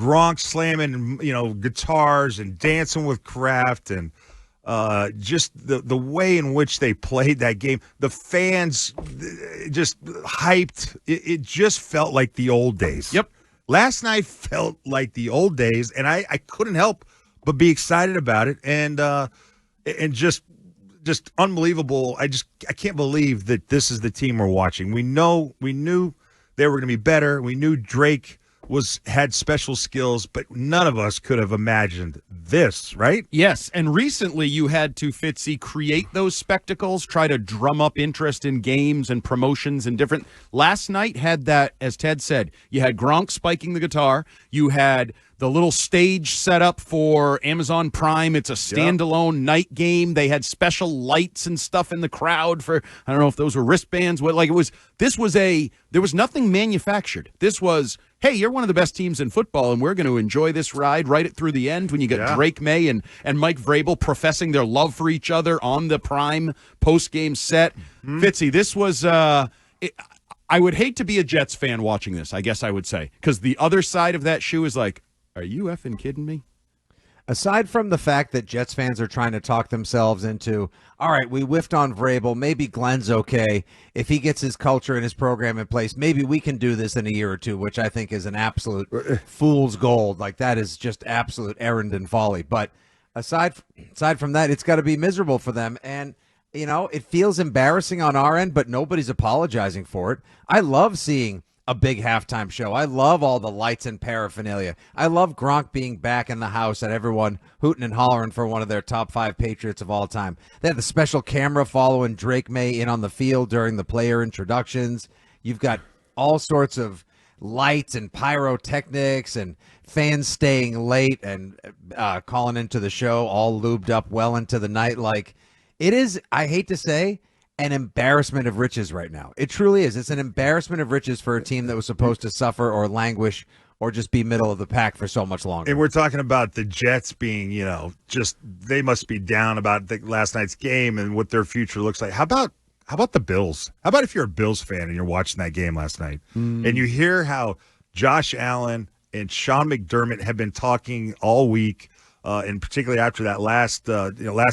Gronk slamming, guitars and dancing with Kraft, and just the way in which they played that game. The fans just hyped. It just felt like the old days. Yep. Last night felt like the old days, and I couldn't help but be excited about it, and just unbelievable. I can't believe that this is the team we're watching. We knew they were going to be better. We knew Drake had special skills, but none of us could have imagined this, right? Yes, and recently you had to, Fitzy, create those spectacles, try to drum up interest in games and promotions and different. Last night had that, as Ted said, you had Gronk spiking the guitar, you had the little stage set up for Amazon Prime. It's a standalone night game. They had special lights and stuff in the crowd for, I don't know if those were wristbands. There was nothing manufactured. This was, hey, you're one of the best teams in football, and we're going to enjoy this ride right it through the end when you get Drake May and Mike Vrabel professing their love for each other on the Prime post-game set. Mm-hmm. Fitzy, this was I would hate to be a Jets fan watching this, I guess I would say, because the other side of that shoe is like, are you effing kidding me? Aside from the fact that Jets fans are trying to talk themselves into, all right, we whiffed on Vrabel, maybe Glenn's okay. If he gets his culture and his program in place, maybe we can do this in a year or two, which I think is an absolute fool's gold. Like, that is just absolute errand and folly. But aside from that, it's got to be miserable for them. And, it feels embarrassing on our end, but nobody's apologizing for it. I love seeing a big halftime show. I love all the lights and paraphernalia. I love Gronk being back in the house and everyone hooting and hollering for one of their top 5 Patriots of all time. They had the special camera following Drake May in on the field during the player introductions. You've got all sorts of lights and pyrotechnics and fans staying late and calling into the show all lubed up well into the night. Like, it is, I hate to say, an embarrassment of riches right now. It truly is. It's an embarrassment of riches for a team that was supposed to suffer or languish or just be middle of the pack for so much longer. And we're talking about the Jets being, they must be down about last night's game and what their future looks like. How about the Bills? How about if you're a Bills fan and you're watching that game last night and you hear how Josh Allen and Sean McDermott have been talking all week, and particularly after that last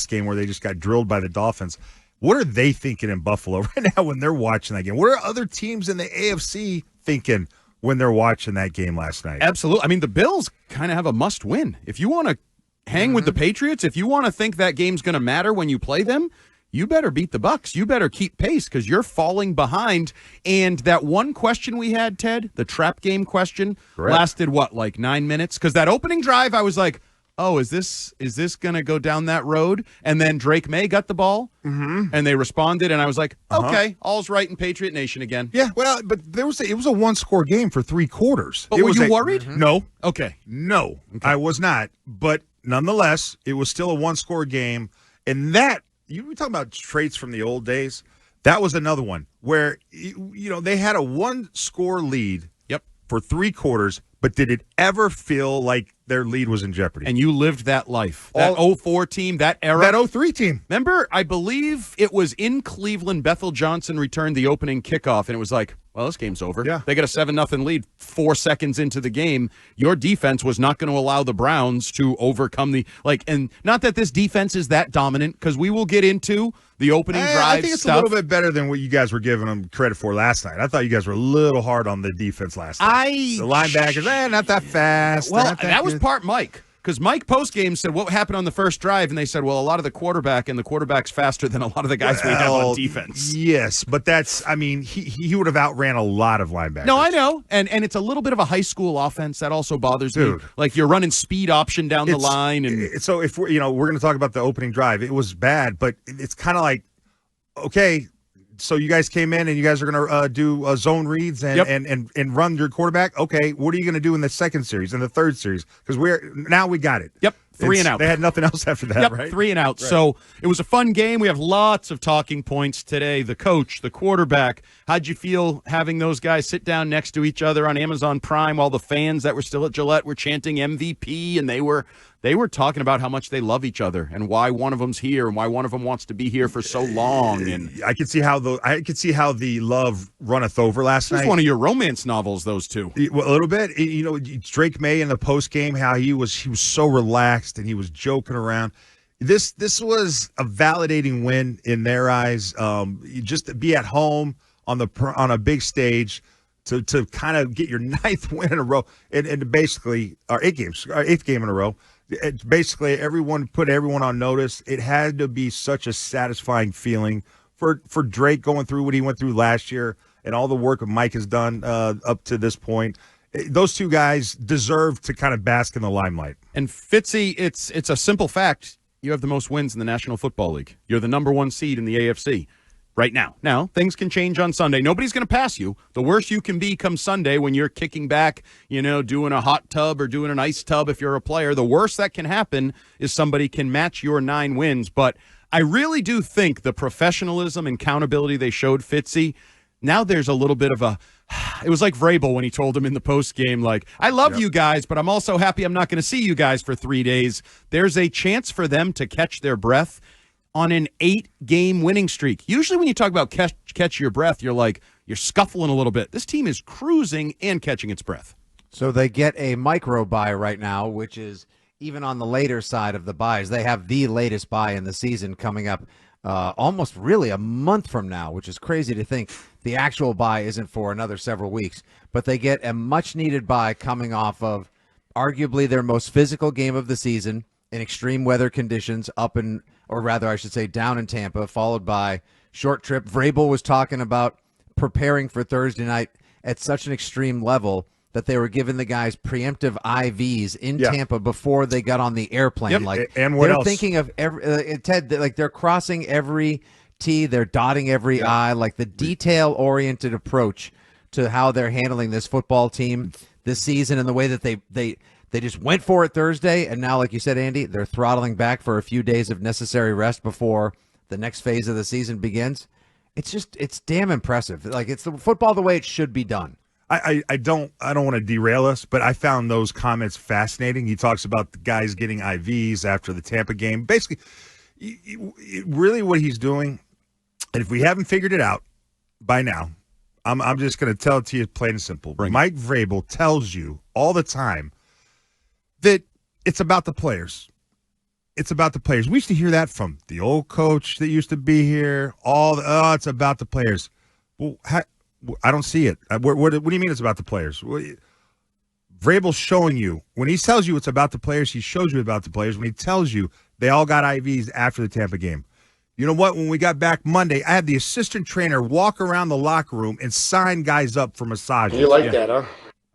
game where they just got drilled by the Dolphins. What are they thinking in Buffalo right now when they're watching that game? What are other teams in the AFC thinking when they're watching that game last night? Absolutely. I mean, the Bills kind of have a must-win. If you want to hang with the Patriots, if you want to think that game's going to matter when you play them, you better beat the Bucs. You better keep pace because you're falling behind. And that one question we had, Ted, the trap game question, lasted, like 9 minutes? Because that opening drive, I was like, oh, is this going to go down that road? And then Drake May got the ball, and they responded, and I was like, okay, all's right in Patriot Nation again. Yeah, well, but it was a one-score game for 3 quarters. But were you worried? No. Okay. No, I was not. But nonetheless, it was still a one-score game. And that, you were talking about traits from the old days, that was another one where, they had a one-score lead for 3 quarters, but did it ever feel like their lead was in jeopardy? And you lived that life. That 04 team, that era. That 03 team. Remember, I believe it was in Cleveland, Bethel Johnson returned the opening kickoff, and it was like, well, this game's over. Yeah. They got a 7-0 lead 4 seconds into the game. Your defense was not going to allow the Browns to overcome and not that this defense is that dominant, because we will get into the opening drive I think it's stuff. a little bit better than what you guys were giving them credit for last night. I thought you guys were a little hard on the defense last night. The linebackers, not that fast. Well, that was part Mike. Because Mike postgame said, what happened on the first drive? And they said, well, a lot of the quarterback's faster than a lot of the guys we have on defense. Yes, but he would have outran a lot of linebackers. No, I know. And it's a little bit of a high school offense. That also bothers me. Like, you're running speed option down the line. And so if we're going to talk about the opening drive, it was bad, but it's kind of like, okay, so you guys came in and you guys are going to do zone reads and run your quarterback. Okay, what are you going to do in the second series and the third series? Because we got it. Yep, 3 and out. They had nothing else after that, right? 3 and out. Right. So it was a fun game. We have lots of talking points today. The coach, the quarterback. How'd you feel having those guys sit down next to each other on Amazon Prime while the fans that were still at Gillette were chanting MVP and they were they were talking about how much they love each other and why one of them's here and why one of them wants to be here for so long. And I could see how the love runneth over last night. It's one of your romance novels, those two. A little bit. Drake May in the post game, how he was so relaxed and he was joking around. This was a validating win in their eyes. Just to be at home on a big stage. To kind of get your ninth win in a row, and basically our eighth game in a row. It's basically put everyone on notice. It had to be such a satisfying feeling for Drake going through what he went through last year and all the work that Mike has done up to this point. Those two guys deserve to kind of bask in the limelight. And Fitzy, it's a simple fact. You have the most wins in the National Football League. You're the number 1 seed in the AFC. Right now. Now, things can change on Sunday. Nobody's going to pass you. The worst you can be come Sunday when you're kicking back, doing a hot tub or doing an ice tub if you're a player. The worst that can happen is somebody can match your 9 wins. But I really do think the professionalism and accountability they showed Fitzy, now there's a little bit of it was like Vrabel when he told him in the postgame, like, I love you guys, but I'm also happy I'm not going to see you guys for 3 days. There's a chance for them to catch their breath on an 8-game winning streak. Usually when you talk about catch your breath, you're scuffling a little bit. This team is cruising and catching its breath. So they get a micro bye right now, which is even on the later side of the buys. They have the latest bye in the season coming up almost really a month from now, which is crazy to think the actual bye isn't for another several weeks. But they get a much-needed bye coming off of arguably their most physical game of the season in extreme weather conditions down in Tampa, followed by short trip. Vrabel was talking about preparing for Thursday night at such an extreme level that they were giving the guys preemptive IVs in Tampa before they got on the airplane. Yep. And what they're else? Thinking of Ted, like they're crossing every T, they're dotting every I, like the detail-oriented approach to how they're handling this football team this season and the way that they just went for it Thursday, and now, like you said, Andy, they're throttling back for a few days of necessary rest before the next phase of the season begins. It's damn impressive. Like, it's the football the way it should be done. I don't want to derail us, but I found those comments fascinating. He talks about the guys getting IVs after the Tampa game. Basically, really what he's doing, and if we haven't figured it out by now, I'm just going to tell it to you plain and simple. Mike Vrabel tells you all the time that it's about the players. It's about the players. We used to hear that from the old coach that used to be here. It's about the players. Well, I don't see it. What do you mean it's about the players? Vrabel's showing you. When he tells you it's about the players, he shows you about the players. When he tells you they all got IVs after the Tampa game. You know what? When we got back Monday, I had the assistant trainer walk around the locker room and sign guys up for massages. You like that, huh?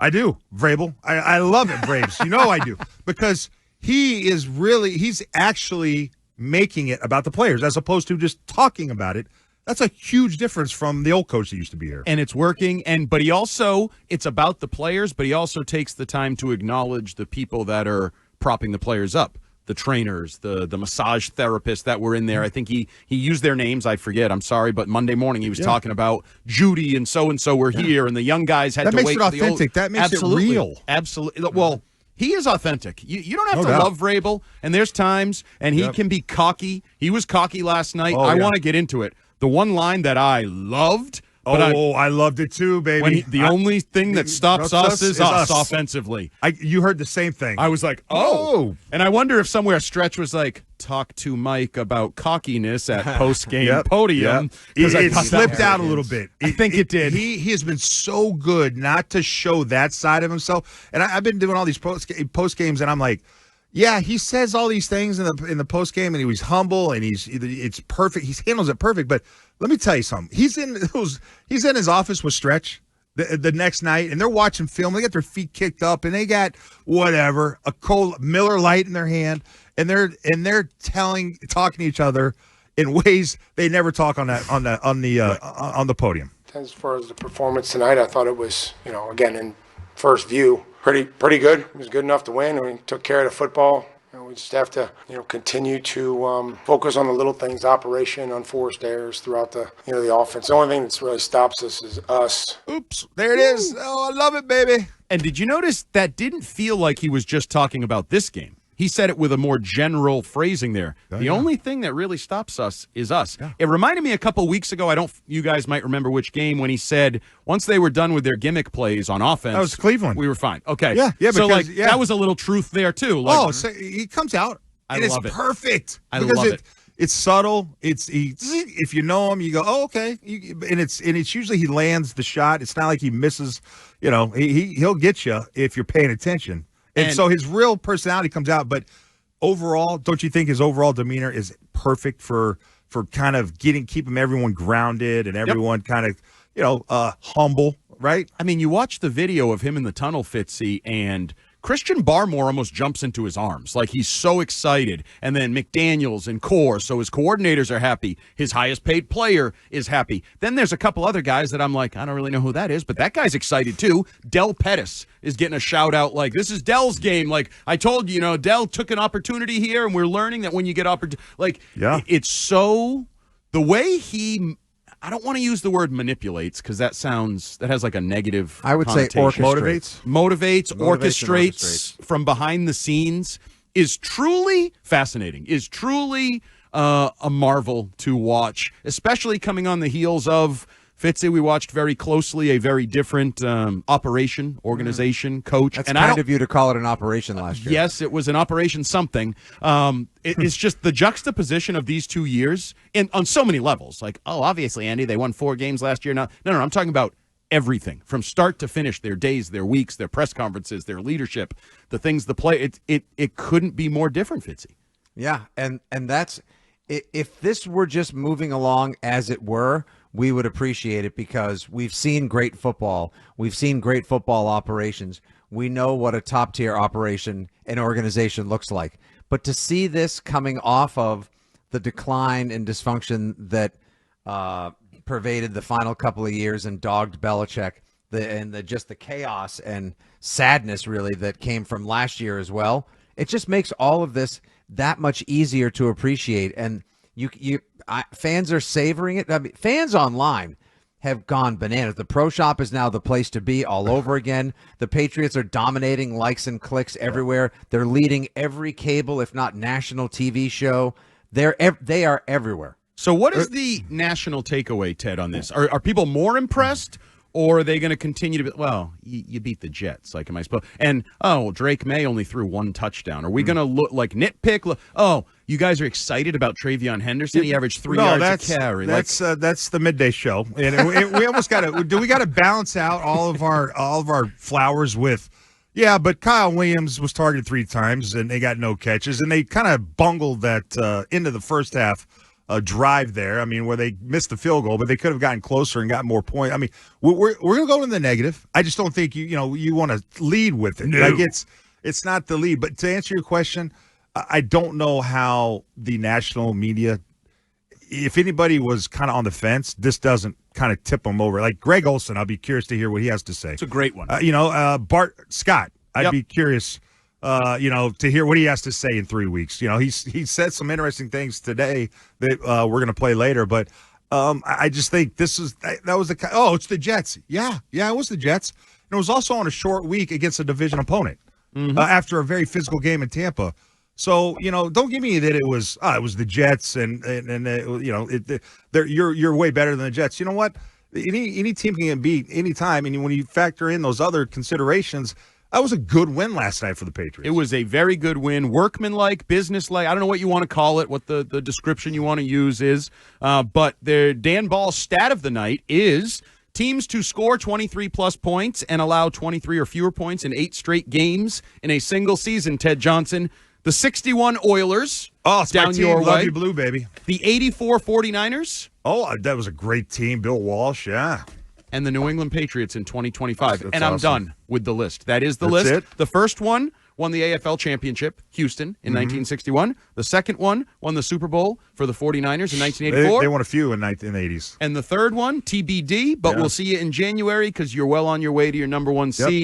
I do, Vrabel. I love it, Braves. You know I do. Because he's actually making it about the players as opposed to just talking about it. That's a huge difference from the old coach that used to be here. And it's working. But it's about the players, but he also takes the time to acknowledge the people that are propping the players up. The trainers, the massage therapists that were in there. I think he used their names. I forget. I'm sorry. But Monday morning he was talking about Judy and so were here. And the young guys had to wait. That makes it authentic. That makes it real. Absolutely. Well, he is authentic. You don't have to love Vrabel. And there's times, and he can be cocky. He was cocky last night. I want to get into it. The one line that I loved. I loved it too, baby. The only thing that stops us is us offensively. You heard the same thing. I was like, oh. And I wonder if somewhere Stretch was like, talk to Mike about cockiness at post-game podium. It slipped out a little bit. I think it did. He has been so good not to show that side of himself. And I've been doing all these post games, and I'm like, yeah, he says all these things in the post game, and he was humble, and it's perfect. He handles it perfect. But let me tell you something. He's in his office with Stretch the next night, and they're watching film. They got their feet kicked up, and they got a cold Miller Lite in their hand, and they're talking to each other in ways they never talk on the podium. As far as the performance tonight, I thought it was, again, in first view, pretty good. It was good enough to win. We took care of the football. We just have to, continue to focus on the little things, operation, unforced errors throughout the offense. The only thing that's really stops us is us. Oops, there it is. Oh, I love it, baby. And did you notice that didn't feel like he was just talking about this game? He said it with a more general phrasing there. The only thing that really stops us is us. Yeah. It reminded me a couple weeks ago, you guys might remember which game, when he said once they were done with their gimmick plays on offense. That was Cleveland. We were fine. Okay. Yeah, so that was a little truth there too. So he comes out and it's perfect. I love it. It's subtle. If you know him, you go, oh, okay. And it's usually he lands the shot. It's not like he misses. He'll get you if you're paying attention. And so his real personality comes out. But overall, don't you think his overall demeanor is perfect for kind of keeping everyone grounded and everyone kind of humble, right? I mean, you watch the video of him in the tunnel, Fitzy, and Christian Barmore almost jumps into his arms. Like, he's so excited. And then McDaniels and Core, so his coordinators are happy. His highest paid player is happy. Then there's a couple other guys that I'm like, I don't really know who that is, but that guy's excited too. Del Pettis is getting a shout out like, this is Del's game. Like, I told you, Del took an opportunity here, and we're learning that when you get it's so, the way he, I don't want to use the word manipulates because that has like a negative I would say motivates, orchestrates from behind the scenes is truly fascinating, is truly a marvel to watch, especially coming on the heels of Fitzy. We watched very closely a very different organization, coach. That's kind of you to call it an operation last year. Yes, it was an operation something. It's just the juxtaposition of these 2 years on so many levels. Like, obviously, Andy, they won 4 games last year. No, I'm talking about everything from start to finish, their days, their weeks, their press conferences, their leadership, the things, the play. It couldn't be more different, Fitzy. Yeah, and that's – if this were just moving along as it were – we would appreciate it because we've seen great football. We've seen great football operations. We know what a top-tier operation and organization looks like. But to see this coming off of the decline and dysfunction that pervaded the final couple of years and dogged Belichick, just the chaos and sadness, really, that came from last year as well, it just makes all of this that much easier to appreciate. And fans are savoring it. I mean, fans online have gone bananas. The Pro Shop is now the place to be all over again. The Patriots are dominating likes and clicks everywhere. They're leading every cable, if not national TV show. They are everywhere. So what is the national takeaway, Ted, on this? Are people more impressed? Or are they going to continue to be, you beat the Jets, like, am I supposed? And, Drake May only threw 1 touchdown. Are we going to look like nitpick? You guys are excited about Travion Henderson? He averaged 3 yards a carry. That's the midday show. And we almost got to, we got to balance out all of our flowers with, but Kyle Williams was targeted 3 times and they got no catches. And they kind of bungled that into the first half. A drive there, where they missed the field goal, but they could have gotten closer and gotten more points. We're going to go in the negative. I just don't think you want to lead with it. No. Like it's not the lead. But to answer your question, I don't know how the national media, if anybody was kind of on the fence, this doesn't kind of tip them over. Like Greg Olson, I'll be curious to hear what he has to say. It's a great one. Bart Scott, I'd be curious. To hear what he has to say in 3 weeks. He said some interesting things today that we're going to play later. But I just think it's the Jets. Yeah, it was the Jets. And it was also on a short week against a division opponent after a very physical game in Tampa. So, don't give me that it was the Jets and you're way better than the Jets. You know what? Any team can get beat anytime. And when you factor in those other considerations, that was a good win last night for the Patriots. It was a very good win, workmanlike, businesslike. I don't know what you want to call it, what the description you want to use is. But their Dan Ball's stat of the night is teams to score 23-plus points and allow 23 or fewer points in 8 straight games in a single season, Ted Johnson. The 61 Oilers, it's down my team. your Love way. you, blue, baby. The 84 49ers. Oh, that was a great team. Bill Walsh, yeah. And the New England Patriots in 2025. That's and awesome. I'm done with the list. That is the list. It? The first one won the AFL championship, Houston, in 1961. The second one won the Super Bowl for the 49ers in 1984. They won a few in the 80s. And the third one, TBD, but we'll see you in January because you're well on your way to your number 1 seed.